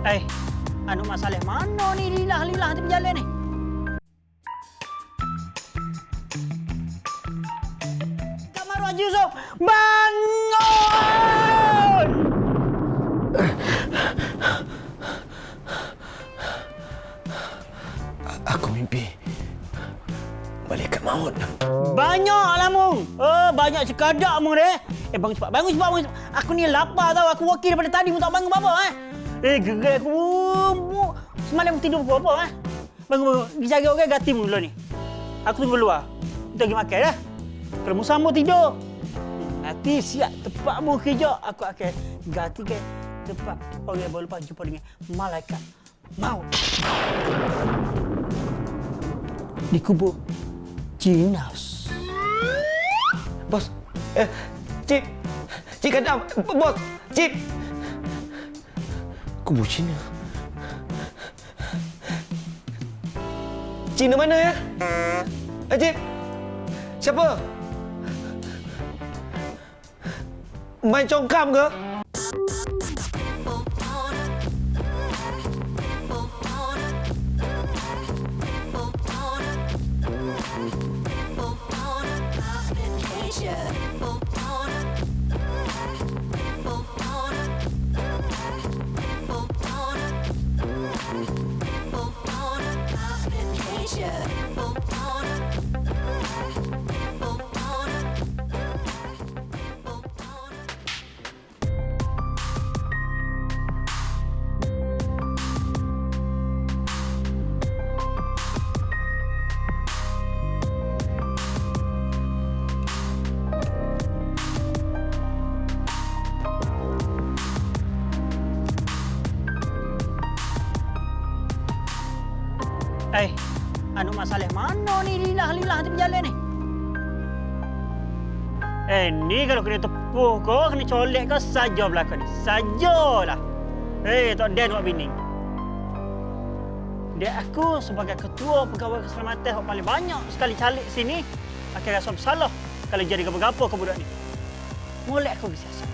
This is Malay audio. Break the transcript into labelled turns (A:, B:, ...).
A: Anu masalah mana ni lilah-lilah nanti berjalan ni? Kak Marwah Yusuf, bangun!
B: Aku mimpi malaikat maut.
A: Banyaklah Mung. Banyak cekadak Mung deh. Bangun cepat, bangun cepat, bangun cepat. Aku ni lapar tau. Aku wakil daripada tadi Mung tak bangun apa-apa gerak aku. Semalam aku tidur pukul apa Bangun. Pergi jaga orang gati Mung dulu ni. Aku tunggu luar. Kita pergi makan dah. Kalau Mung sambung tidur. Nanti siap tepat Mung kerja. Aku akan gati ke tempat orang yang lepas jumpa dengan malaikat maut. Di kubur Jinas.
B: Bos. Cip. Cip kadang. Bos. Cip. Kubur Cina. Cina mana ya? Cip. Siapa? Main congkam ke?
A: Anu masalah mana ni lilah-lilah nanti berjalan ni? Ni kalau kena tepuh kau, kena colek kau saja belakang ni. Sajalah. Tak ada buat bini. Dia aku sebagai ketua pegawai keselamatan yang paling banyak sekali calik sini akan rasa bersalah kalau jadi gapa-gapa ke budak ni. Molek aku bersiasat.